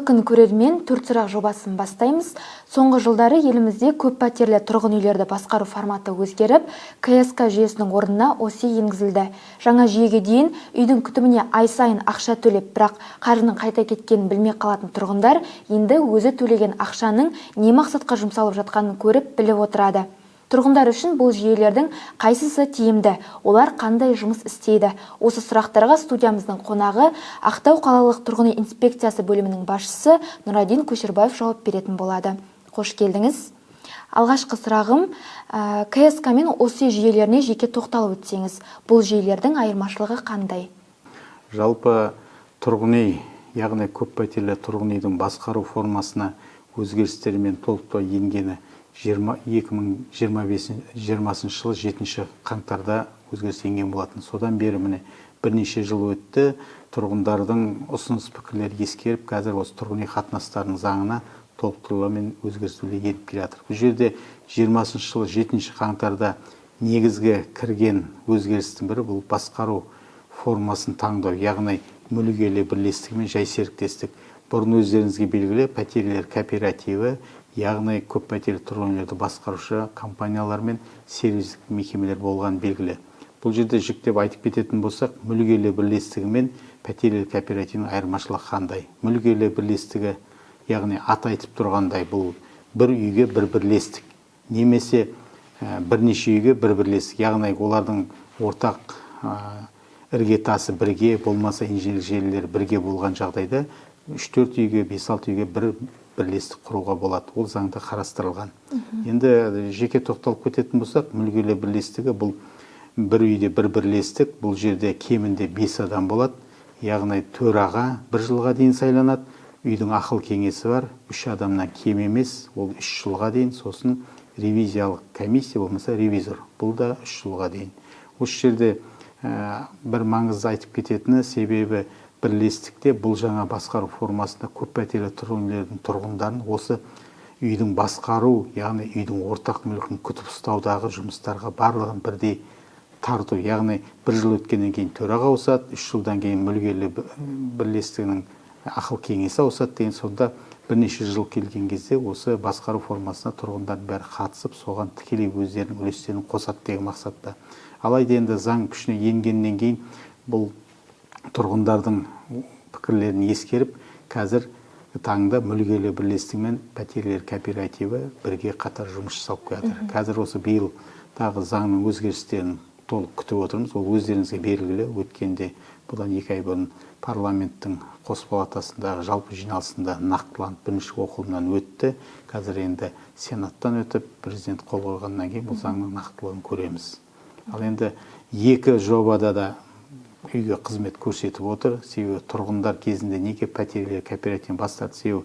жарқын көрермен, төрт сұрақ жобасын бастаймыз. Соңғы жылдары елімізде көп пәтерлі тұрғын үйлерді басқару форматы өзгеріп, КСК жүйесінің орнына OSI енгізілді. Жаңа жүйеге дейін үйдің күтіміне ай сайын ақша төлеп, бірақ қаржының қайта кеткенін білмей қалатын тұрғындар енді өзі төлеген ақшаның не мақсатқа жұмсалып жатқанын көріп біліп отырады. Тұрғындар үшін бұл жүйелердің қайсысы тиімді, олар қандай жұмыс істейді? Осы сұрақтарға студиямыздың қонағы Ақтау қалалық тұрғын үй инспекциясы бөлімінің басшысы Нұрадин Көшербаев жауап беретін болады. Қош келдіңіз. Алғашқы сұрағым, КСК мен OSI жүйелеріне жеке тоқталып өтсеңіз, бұл жүйелердің айырмашылығы қандай? Жалпы тұрғын үй, яғни көппәтерлі тұрғын үйдің басқару формасына өзгерістер мен толықтырулар енгені 2020 жылы 7 қаңтарда өзгеріс енген болатын. Содан бері міне бірнеше жыл өтті. Тұрғындардың ұсыныс пікірлері ескеріп, қазір осы тұрғын үй қатынастарының заңына толықтырулар мен өзгерістер еніп келе жатыр. Бұл жерде 20 жылы 7 қаңтарда негізгі кірген өзгерістің бірі бұл басқару формасын таңдау, яғни мүлік иелер бірлестігі мен жай серіктестік. Бұрын өздеріңізге белгілі пәтерлер кооперативі, яғни көп пәтерлі тұрғын үйлерді басқарушы компаниялар мен сервистік мекемелер болған белгілі. Бұл жерде жіктеп айтып кететін болсақ, мүлік иелер бірлестігі мен пәтерлер кооперативінің айырмашылығы қандай? Мүлік иелер бірлестігі, яғни аты айтып тұрғандай, бұл бір үйге бір бірлестік, немесе бірнеше үйге бір бірлестік, яғни олардың ортақ іргетасы бірге, болмаса инженерлік желілер бірге болған жағдайда 3-4 үйге, 5-6 үйге бір бірлестік құруға болады. Ол заңда қарастырылған. Енді жеке тоқталып кететін болсақ, мүлік иелер бірлестігі бұл бір үйде бір бірлестік, бұл жерде кемінде 5 адам болады. Яғни төраға 1 жылға дейін сайланады. Үйдің ақыл кеңесі бар, 3 адамнан кем емес, ол 3 жылға дейін, сосын ревизиялық комиссия болмаса ревизор. Бұл да 3 жылға дейін. Осы жерде бір маңызды айтып кететіні, себебі бірлестікте бұл жаңа басқару формасында көп пәтерлі тұрғын үйлердің тұрғындарын осы үйдің басқару, яғни үйдің ортақ мүлкін күтіп ұстаудағы жұмыстарға барлығын бірдей тарту, яғни 1 жыл өткеннен кейін төраға ауысады, 3 жылдан кейін мүлік иелер бірлестігінің ақыл кеңесі ауысады деген. Сонда бірнеше жыл келген кезде осы басқару формасына тұрғындар бәрі қатысып, соған тікелей өздерінің үлестерін қосады деген мақсатта. Алайда енді заң күшіне енгеннен кейін бұл тұрғындардың пікірлерін ескеріп, қазір таңда мүлік иелер бірлестігі мен пәтерлер кооперативі бірге қатар жұмыс жасап келеді. Қазір осы биыл тағы заңның өзгерістерін толық күтіп отырмыз. Ол өздеріңізге белгілі, өткенде бұдан 2 ай бұрын парламенттің қос палатасындағы жалпы жиналысында нақтыланып бірінші оқылымнан өтті. Қазір енді сенаттан өтіп, президент қол қойғаннан кейін бұл заңның нақтылығын көреміз. Ал енді екі жобада да үйге қызмет көрсетіп отыр. Себебі тұрғындар кезінде неге пәтерлер кооперативін бастады? Себебі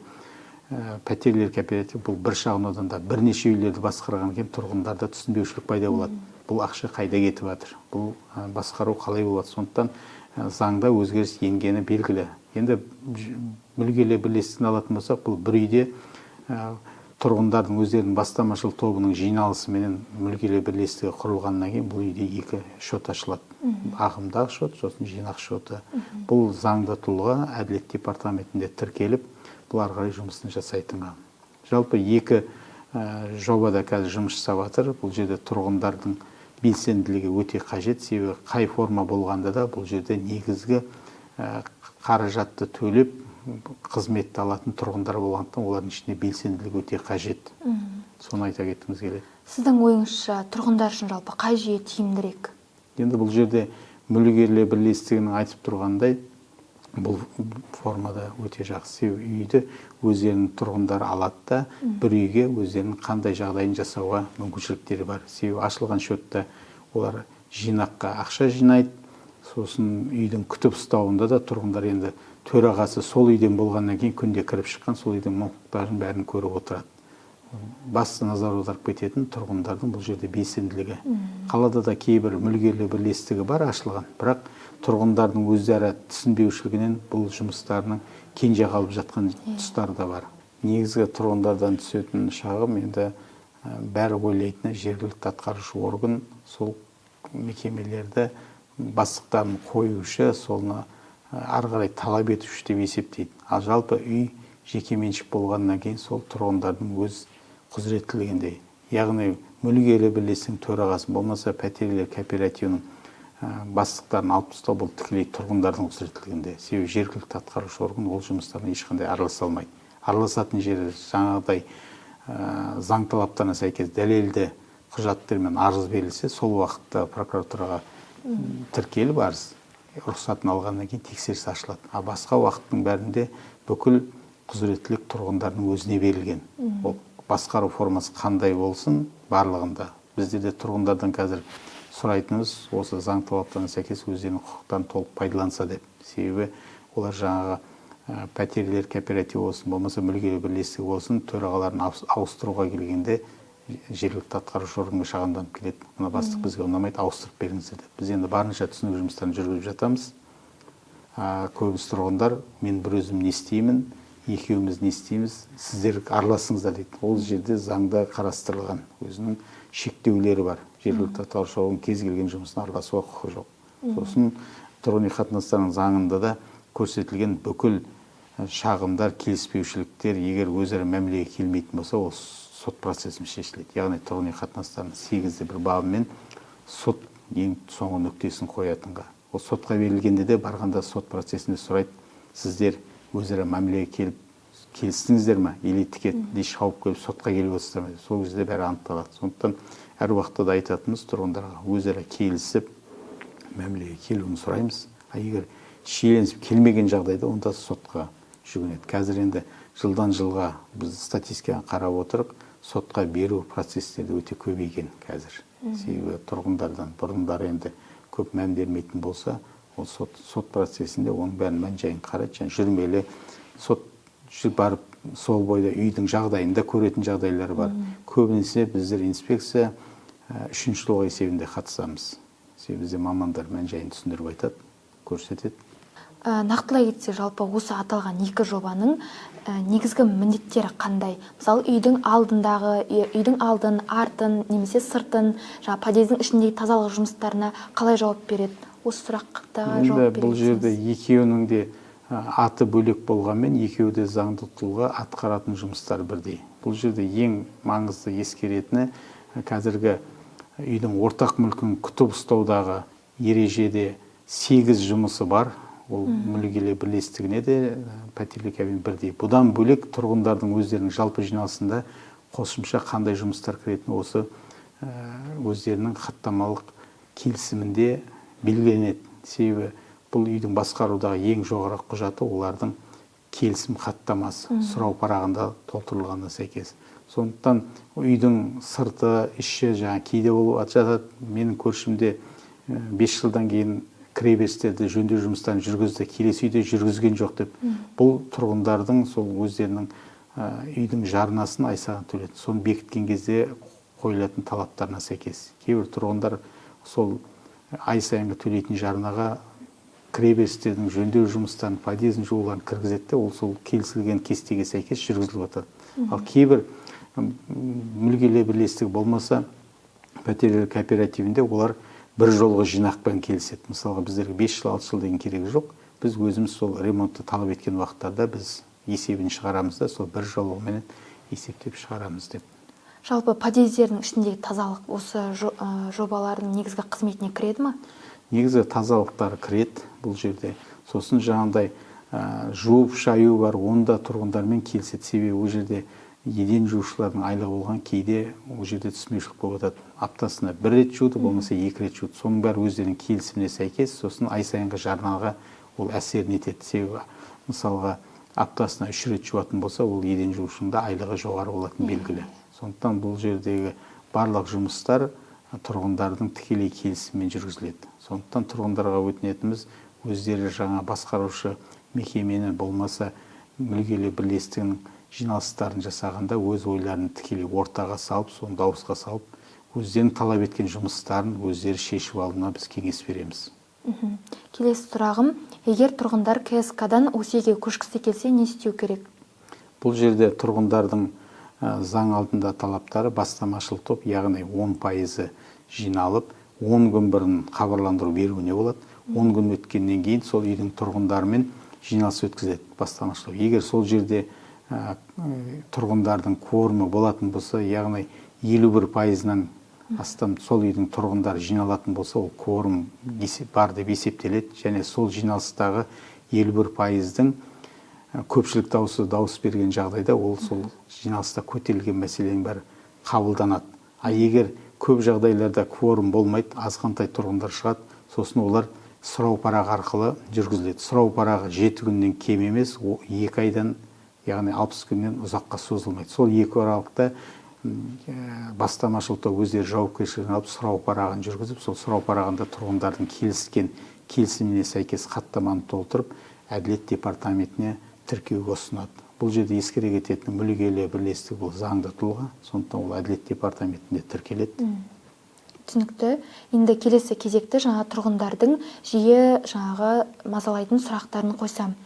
пәтерлер кооперативі бұл бір шағын ауданда бірнеше үйлерді басқарған кейін тұрғындарда түсінбеушілік пайда болады. Бұл ақша қайда кетіп жатыр? Бұл басқару қалай болады? Сондықтан заңда өзгеріс енгені белгілі. Енді мүлік иелер бірлестігін алатын болсақ, бұл бір үйде тұрғындардың өздерінің бастамашыл тобының жиналысы менен мүлік иелер бірлестігі құрылғаннан кейін бұл үйде 2 шот ашылады. Ағымдағы шот, сосын жинақ шоты. Бұл заңды тұлға әділет департаментінде тіркеліп, бұл ары қарай жұмысын жасайтынға. Жалпы 2 жобада қазір жұмыс жасап жатыр. Бұл жерде тұрғындардың белсенділігі өте қажет. Себебі қай форма болғанда да бұл жерде негізгі қаражатты төлеп қызметті алатын тұрғындар болғандықтан олардың ішінде белсенділік өте қажет. Соны айта кеткіміз келеді. Сіздің ойыңызша тұрғындар үшін жалпы қай жүйе тиімдірек? Енді бұл жерде мүлік иелер бірлестігінің айтып тұрғандай, бұл формада өте жақсы. Үйді өздерінің тұрғындары алады да, бір үйге өздерінің қандай жағдайын жасауға мүмкіншіліктері бар. Себебі ашылған шотта олар жинаққа ақша жинайды. Сосын үйдің күтіп ұстауында да тұрғындар енді төрағасы сол үйден болғаннан кейін күнде кіріп шыққан, сол үйдің мұқтажын бәрін көріп отырады. Басты назар аударып кететін тұрғындардың бұл жерде белсенділігі. Қалада да кейбір мүлік иелер бірлестігі бар ашылған, бірақ тұрғындардың өздері түсінбеушілігінен бұл жұмыстарының кенже қалып жатқан тұстары да бар. Негізгі тұрғындардан түсетін шағым енді бәрі ойлайтыны жергілікті атқарушы орган сол мекемелерді бастықтарын қоюшы, соны ары қарай талап етуші деп есептейді. Ал жалпы үй жеке меншік болғаннан кейін сол тұрғындардың өз құзыреттілігінде. Яғни мүлікиелі бірлестіктің төрағасы болмаса пәтерлер кооперативінің бастықтарын алып тастау бұл тікелей тұрғындардың құзыреттілігінде. Себебі жергілікті атқарушы орган ол жұмыстарына ешқандай араласа алмайды. Араласатын жері жаңағыдай заң талаптарына сәйкес дәлелді құжаттармен арыз берілсе, сол уақытта прокуратураға тіркеліп арыз рұқсатын алғаннан кейін тексеріс ашылады. А басқа уақыттың бәрінде бүкіл құзыреттілік тұрғындардың өзіне берілген. Ол басқару формасы қандай болсын, барлығында. Бізде де тұрғындардан қазір сұрайтынымыз осы заң талаптарына сәйкес өздерінің құқықтарын толық пайдаланса деп. Себебі олар жаңағы пәтерлер кооперативі болсын, болмаса мүлікиелі бірлестігі болсын, төрағаларын ауыстыруға келгенде жергілікті атқарушы органға шағымданып келеді. Мына бастық бізге ұнамайды, ауыстырып беріңіздер деп. Біз енді барынша түсіндіру жұмыстарын жүргізіп жатамыз. Көбісі тұрғындар, мен бір өзім не істеймін, екеуміз не істейміз, сіздер араласыңыздар дейді. Ол жерде заңда қарастырылған өзінің шектеулері бар. Жергілікті атқарушы орган кез келген жұмысына араласуға құқығы жоқ. Сосын тұрғын үй қатынастарының заңында да көрсетілген бүкіл шағымдар, келіспеушіліктер егер өзара мәмілеге келмейтін болса, ол сот процесімен шешіледі. Яғни тұрғын үй қатынастарының 8-де 1 бабымен сот ең соңғы нүктесін қоятынға. Ол сотқа берілгенде де барғанда сот процесінде сұрайды, сіздер өзара мәмілеге келіп келістіңіздер ме? Или тікетінде шауып келіп сотқа келіп отырсыздар ма? Сол кезде бәрі анықталады. Сондықтан әр уақытта да айтатынымыз тұрғындарға өзара келісіп мәмілеге келуін сұраймыз. Егер шиеленісіп келмеген жағдайда онда сотқа жүгінеді. Қазір енді жылдан жылға біз статистиканы қарап отырып, сотқа беру процестері өте көбейген қазір. Себебі тұрғындардан бұрындары енді көп мән бермейтін болса, ол сот процесінде оның бәрін мән-жайын қарайды. Жүрмелі сот барып сол бойда үйдің жағдайында көретін жағдайлар бар. Көбінесе біздер инспекция 3-ші жылғы есебінде қатысамыз. Себебі бізде мамандар мән-жайын түсіндіріп айтады, көрсетеді. Нақтылай кетсе, жалпы осы аталған екі жобаның негізгі міндеттері қандай? Мысалы, үйдің алдын, артын, немесе сыртын, подъездің ішіндегі тазалық жұмыстарына қалай жауап береді? Осы сұраққа жауап бересіз. Бұл жерде екеуінің де аты бөлек болғанмен, екеуі де заңды тұлға атқаратын жұмыстар бірдей. Бұл жерде ең маңызды ескеретіні қазіргі үйдің ортақ мүлкін күтіп ұстаудағы ережеде 8 жұмысы бар. Ол мүлікиелі бірлестігіне де пәтерлі кооперативіне бірдей. Бұдан бөлек тұрғындардың өздерінің жалпы жиналысында қосымша қандай жұмыстар кіретіні осы өздерінің хаттамалық келісімінде белгіленеді. Себебі бұл үйдің басқарудағы ең жоғары құжаты олардың келісім хаттамасы сұрау парағында толтырылғанына сәйкес. Сондықтан үйдің сырты, іші кейде болып жатады. Менің көршімде 5 жылдан кейін кіреберістерді жөндеу жұмыстарын жүргізді, келесі үйде жүргізген жоқ деп. Бұл тұрғындардың сол өздерінің үйдің жарнасын ай сайын төледі. Соны бекіткен кезде қойылатын талаптарына сәйкес. Кейбір тұрғындар сол ай сайынғы төлейтін жарнаға кіреберістердің жөндеу жұмыстарын, подъездің жолдарын кіргізеді, ол сол келісілген кестеге сәйкес жүргізіліп жатады. Ал кейбір мүлікиелі бірлестігі болмаса, пәтерлер кооперативінде олар бір жолғы жинақпен келіседі. Мысалға, біздерге 5 жыл, 6 жыл деген керегі жоқ. Біз өзіміз сол ремонтты талап еткен уақыттарда біз есебін шығарамыз да, сол бір жолғымен есептеп шығарамыз деп. Жалпы подъездердің ішіндегі тазалық осы жобалардың негізгі қызметіне кіреді ме? Негізгі тазалықтары кіреді бұл жерде. Сосын жаңағыдай жуып шаю бар, онда тұрғындармен келіседі. Себебі ол жерде еден жуушылардың айлығы болған, кейде ол жерде түсінбеушілік болып жатады. Аптасына 1 рет жуды, болмаса 2 рет жуды. Соның бәрі өздерінің келісіміне сәйкес, сосын ай сайынғы жарнаға ол әсерін етеді. Себебі мысалға аптасына 3 рет жуатын болса, ол еден жуушының да айлығы жоғары болатын белгілі. Сондықтан бұл жердегі барлық жұмыстар тұрғындардың тікелей келісімімен жүргізіледі. Сондықтан тұрғындарға өтінетініміз өздері жаңа басқарушы мекемені болмаса мүлікиелі бірлестігінің жиналыстарын жасағанда өз ойларын тікелей ортаға салып, соны дауысқа салып, өздерінің талап еткен жұмыстарын өздері шешіп алуына біз кеңес береміз. Келесі сұрағым, егер тұрғындар КСК-дан ОСЕ-ге көшкісі келсе, не істеу керек? Бұл жерде тұрғындардың заң алдында талаптары бастамашыл топ, яғни 10% жиналып, 10 күн бұрын хабарландыру беруіне болады. 10 күн өткеннен кейін сол үйдің тұрғындарымен жиналыс өткізеді бастамашыл. Егер сол жерде тұрғындардың кворумы болатын болса, яғни 51%-нан астам сол үйдің тұрғындары жиналатын болса, ол кворум бар деп есептеледі, және сол жиналыстағы 51%-дің көпшілік дауыс берген жағдайда ол сол жиналыста көтерілген мәселенің бәрі қабылданады. Егер көп жағдайларда кворум болмайды, азғантай тұрғындар шығады, сосын олар сұрау парағы арқылы жүргізіледі. Сұрау парағы 7 күннен кем емес, 2 айдан, яғни 60 күннен ұзаққа созылмайды. Сол 2 аралықта бастамашыл топ өздері жауапкершілігін алып сұрау парағын жүргізіп, сол сұрау парағында тұрғындардың келіскен келісіміне сәйкес хаттаманы толтырып, әділет департаментіне тіркеуге ұсынады. Бұл жерде ескере кететін мүлікиелі бірлестік бұл заңды тұлға, сондықтан ол әділет департаментінде тіркеледі. Түсінікті. Енді келесі кезекті жаңа тұрғындардың жиі мазалайтын сұрақтарын қойсам.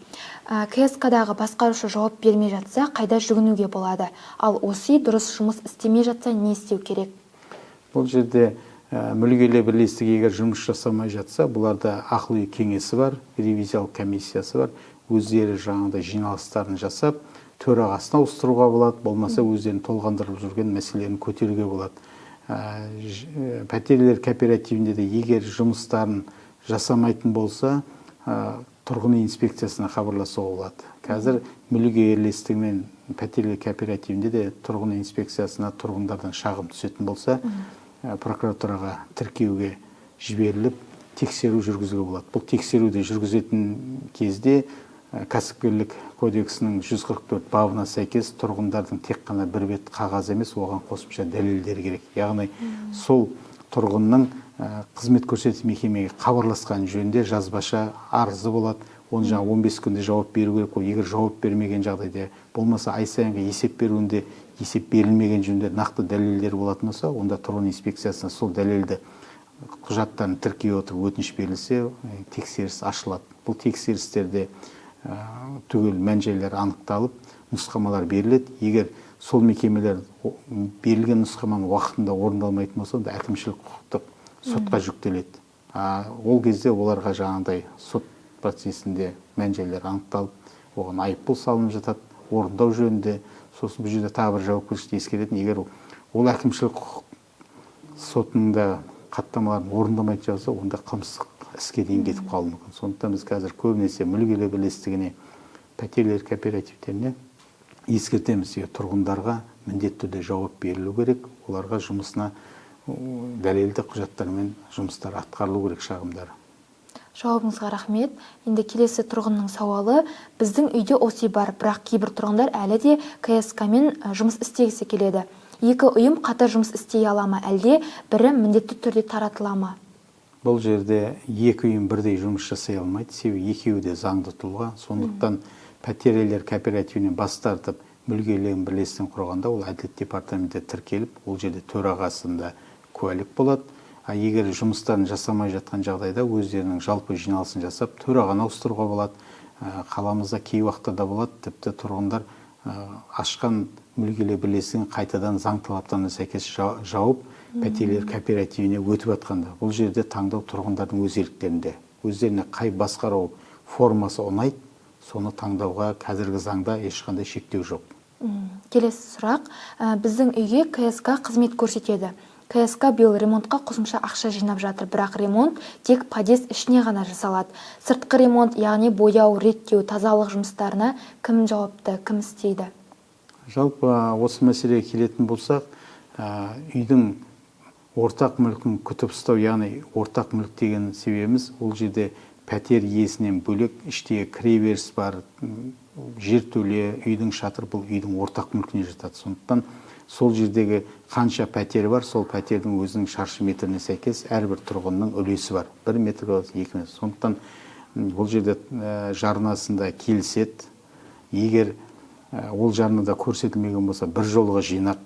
КСК-дағы басқарушы жауап бермей жатса, қайда жүгінуге болады? Ал осы дұрыс жұмыс істемей жатса, не істеу керек? Бұл жерде мүлікиелі бірлестік егер жұмыс жасамай жатса, бұларда ақыл ой кеңесі бар, ревизиялық комиссиясы бар. Өздері жаңағыдай жиналыстарын жасап, төрағасын ауыстыруға болады, болмаса өздерін толғандырып жүрген мәселелерін көтеруге болады. Пәтерлер кооперативінде де егер жұмыстарын жасамайтын болса, тұрғын үй инспекциясына хабарласуға болады. Қазір мүлік бірлестігі мен пәтерлер кооперативінде де тұрғын үй инспекциясына тұрғындардан шағым түсетін болса, прокуратураға тіркеуге жіберіліп, тексеру жүргізуге болады. Бұл тексеруді жүргізетін кезде кәсіпкерлік кодексінің 144 бабына сәйкес тұрғындардың тек қана бір бет қағаз емес, оған қосымша дәлелдер керек. Яғни сол тұрғынның қызмет көрсету мекемеге хабарласқан жөнінде жазбаша арызы болады. Оны 15 күнде жауап беру керек. Егер жауап бермеген жағдайда, болмаса ай сайынғы есеп беруінде есеп берілмеген жөнінде нақты дәлелдер болатын болса, онда тұрғын инспекциясына сол дәлелді құжаттарын тіркей отырып өтініш берілсе, тексеріс ашылады. Бұл тексерістерде түгел мән-жайлар анықталып, нұсқамалар беріледі. Егер сол мекемелер берілген нұсқаманы уақытында орындалмайтын болса, онда әкімшілік құқықтық сотқа жүктеледі. Ол кезде оларға жаңағыдай сот процесінде мән-жайлар анықталып, оған айыппұл салынып жатады, орындау жөнінде. Сосын бұл жерде тағы бір жауапкершілікті ескеретін, егер ол әкімшілік құқық сотында хаттамаларын орындамайтын жазса, онда қылмыстық іске дейін кетіп қалуы мүмкін. Сондықтан біз қазір көбінесе мүлікиелі бірлестігіне, пәтерлер кооперативтеріне ескертеміз, тұрғындарға міндетті түрде жауап берілу керек, оларға жұмысына дәлелді құжаттармен жұмыстар атқарылу керек шағымдары. Жауабыңызға рахмет. Енді келесі тұрғынның сауалы, біздің үйде осы бар, бірақ кейбір тұрғындар әлі де КСК-мен жұмыс істегісі келеді. Екі ұйым қатар жұмыс істей ала ма, әлде бірі міндетті түрде таратыла ма? Бұл жерде екі ұйым бірдей жұмыс жасай алмайды, себебі екеуі де заңды тұлға. Сондықтан пәтерлер кооперативінен бас тартып, мүлікиелі бірлестігін құрғанда, ол әділет департаментінде тіркеліп, ол жерде төрағасында куәлік болады. Егер жұмыстарын жасамай жатқан жағдайда өздерінің жалпы жиналысын жасап, төрағаны ауыстыруға болады. Қаламызда кей уақыттарда болады, тіпті тұрғындар ашқан мүлікиелі бірлестігін қайтадан заң талаптарына сәйкес жауып, пәтерлер кооперативіне өтіп жатқанда. Бұл жерде таңдау тұрғындардың өз еріктерінде. Өздеріне қай басқару формасы ұнайды, соны таңдауға қазіргі заңда ешқандай шектеу жоқ. Келесі сұрақ, біздің үйге КСК қызмет көрсетеді. КСК биыл ремонтқа қосымша ақша жинап жатыр, бірақ ремонт тек подъезд ішіне ғана жасалады. Сыртқы ремонт, яғни бояу, реттеу, тазалық жұмыстарына кім жауапты, кім істейді? Жалпы осы мәселеге келетін болсақ, үйдің ортақ мүлкін күтіп ұстау, яғни ортақ мүлік деген себебіміз, ол жерде пәтер иесінен бөлек іштегі кіреберіс бар, жертөле, үйдің шатыр, бұл үйдің ортақ мүлкіне жатады. Сондықтан сол жердегі қанша пәтері бар, сол пәтердің өзінің шаршы метріне сәйкес әрбір тұрғынның үлесі бар. 1 метр болады, 2 метр. Сондықтан бұл жерде жарнасында келіседі. Егер ол жарнада көрсетілмеген болса, бір жолға жинақ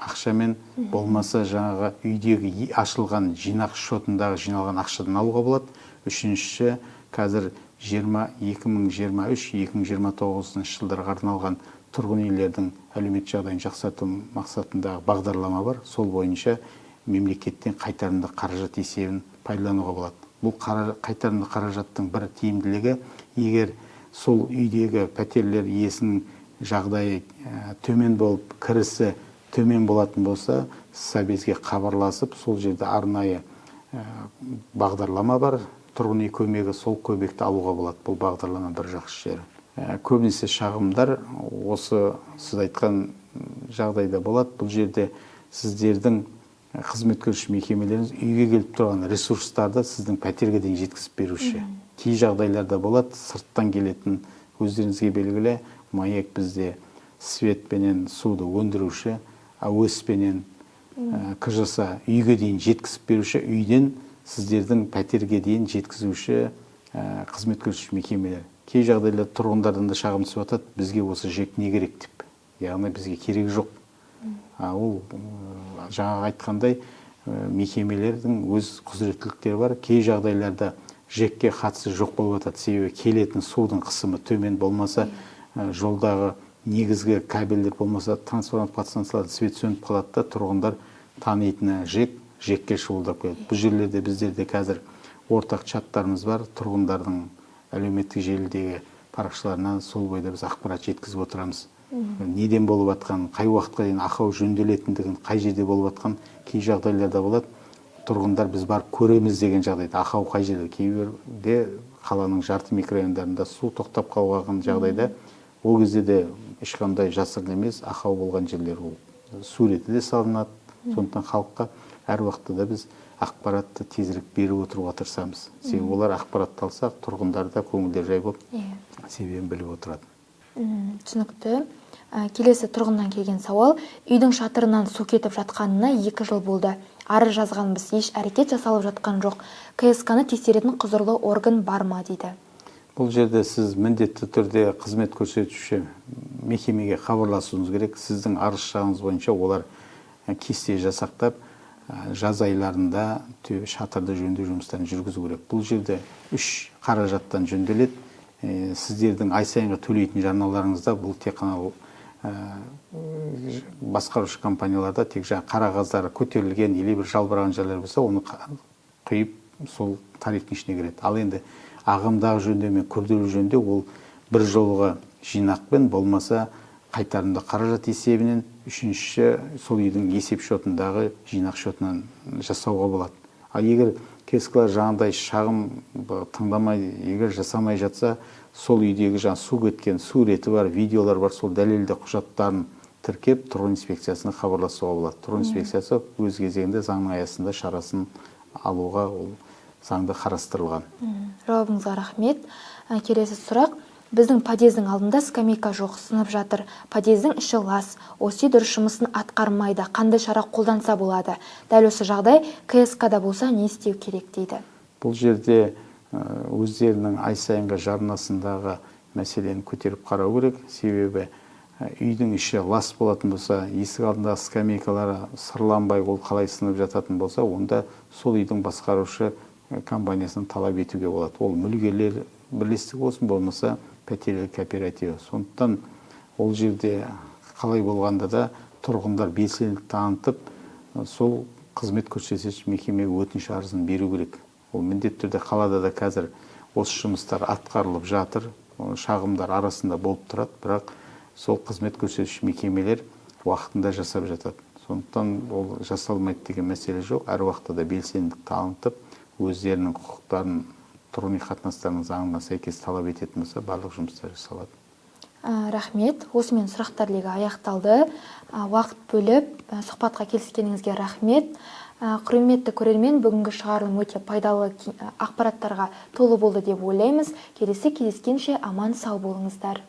ақшамен, болмаса жаңағы үйдегі ашылған жинақ шотындағы жиналған ақшадан алуға болады. Үшіншісі, қазір 2023-2029 жылдарға арналған тұрғын үйлердің әлеуметтік жағдайын жақсарту мақсатындағы бағдарлама бар. Сол бойынша мемлекеттен қайтарымды қаражат есебін пайдалануға болады. Бұл қайтарымды қаражаттың бір тиімділігі, егер сол үйдегі пәтерлер иесінің жағдайы төмен болып, кірісі төмен болатын болса, Сабезге хабарласып, сол жерде арнайы бағдарлама бар, тұрғын үй көмегі, сол көмекті алуға болады. Бұл бағдарлама бір жақсы жері. Көбінесе шағымдар осы сіз айтқан жағдайда болады. Бұл жерде сіздердің қызмет көрсетуші мекемелеріңіз үйге келіп тұрған ресурстарды сіздің пәтерге дейін жеткізіп беруші. Кей жағдайларда болады, сырттан келетін, өздеріңізге белгілі, МАЭК бізде светпенен суды өндіруші, АОС-пенен КЖС үйге дейін жеткізіп беруші, үйден сіздердің пәтерге дейін жеткізуші қызмет көрсетуші мекемелер. Кей жағдайларда тұрғындардан да шағым түсіп жатады, бізге осы ЖЭК не керек деп. Яғни бізге керегі жоқ. Ол жаңа айтқандай мекемелердің өз құзыреттіліктері бар. Кей жағдайларда ЖЭК-ке қатысы жоқ болып жатады, себебі келетін судың қысымы төмен болмаса, жолдағы негізгі кабельдер болмаса, трансформатор подстанцияларда свет сөніп қалады да, тұрғындар танитыны ЖЭК-ке шұғылдап келеді. Бұл жерлерде біздерде қазір ортақ чаттарымыз бар, тұрғындардың әлеуметтік желідегі парақшаларынан сол бойда біз ақпарат жеткізіп отырамыз. Неден болып жатқан, қай уақытқа дейін ақау жөнделетіндігін, қай жерде болып жатқан, кей жағдайларда болады. Тұрғындар біз барып көреміз деген жағдайда, ақау қай жерде, кейбірде қаланың жарты микрорайондарында су тоқтап қалған жағдайда, ол кезде де ешқандай жасырын емес, ақау болған жерлер суреті де салынады. Сондықтан халыққа әр уақытта да біз ақпаратты тезірек беріп отыруға тырысамыз. Себебі олар ақпаратты алсақ, тұрғындар да көңілдері жай болып, себебін біліп отырады. Түсінікті. Келесі тұрғыннан келген сауал, үйдің шатырынан су кетіп жатқанына 2 жыл болды. Арыз жазғанбыз, еш әрекет жасалып жатқан жоқ. КСК-ны тексеретін құзырлы орган бар ма дейді. Бұл жерде сіз міндетті түрде қызмет көрсетуші мекемеге хабарласуыңыз керек. Сіздің арыз шағымыңыз бойынша олар кесте жасақтап, жаз айларында шатырды жөндеу жұмыстарын жүргізу керек. Бұл жерде 3 қаражаттан жөнделеді. Сіздердің ай сайынғы төлейтін жарналарыңызда бұл тек қана басқарушы компанияларда тек қағаздары көтерілген или бір жалбыраған жерлер болса, оны құйып сол тарифтің ішіне кіреді. Ал енді ағымдағы жөндеу мен күрделі жөндеу ол бір жолғы жинақпен, болмаса қайтарымды қаражат есебінен, үшінші сол үйдің есеп шотындағы жинақ шотынан жасауға болады. Ал егер КСК-лар жаңағыдай шағым тыңдамай, егер жасамай жатса, сол үйдегі су кеткен суреті бар, видеолар бар, сол дәлелді құжаттарын тіркеп, тұрғын инспекциясына хабарласуға болады. Тұрғын инспекциясы өз кезегінде заңның аясында шарасын алуға ол заңда қарастырылған. Жауабыңызға рахмет. Келесі сұрақ. Біздің подъездің алдында скамейка жоқ, сынып жатыр. Подъездің іші лас, осы дұрыс жұмысын атқармайды. Қандай шара қолданса болады? Дәл осы жағдай КСК-да болса не істеу керек дейді. Бұл жерде өздерінің ай сайынғы жарнасындағы мәселені көтеріп қарау керек. Себебі үйдің іші лас болатын болса, есік алдындағы скамейкалары сырланбай, ол қалай сынып жататын болса, онда сол үйдің басқарушы компаниясынан талап етуге болады. Ол мүлгерлер бірлестік болсын, болмаса пәтерлі кооперативі. Сондықтан ол жерде қалай болғанда да тұрғындар белсенділік танытып, сол қызмет көрсетуші мекемеге өтініш арызын беру керек. Ол міндетті түрде қалада да қазір осы жұмыстар атқарылып жатыр, шағымдар арасында болып тұрады, бірақ сол қызмет көрсетуші мекемелер уақытында жасап жатады. Сондықтан ол жасалмайды деген мәселе жоқ. Әр уақытта да белсенділік танытып, өздерінің құқықтарын тұрғын үй қатынастарының заңына сәйкес талап ететін болса, барлық жұмыстар жасалады. Рахмет. Осымен сұрақтар легі аяқталды. Уақыт бөліп, сұхбатқа келіскеніңізге рахмет. Құрметті көрермен, бүгінгі шығарылым өте пайдалы ақпараттарға толы болды деп ойлаймыз. Келесі кездескенше аман сау болыңыздар.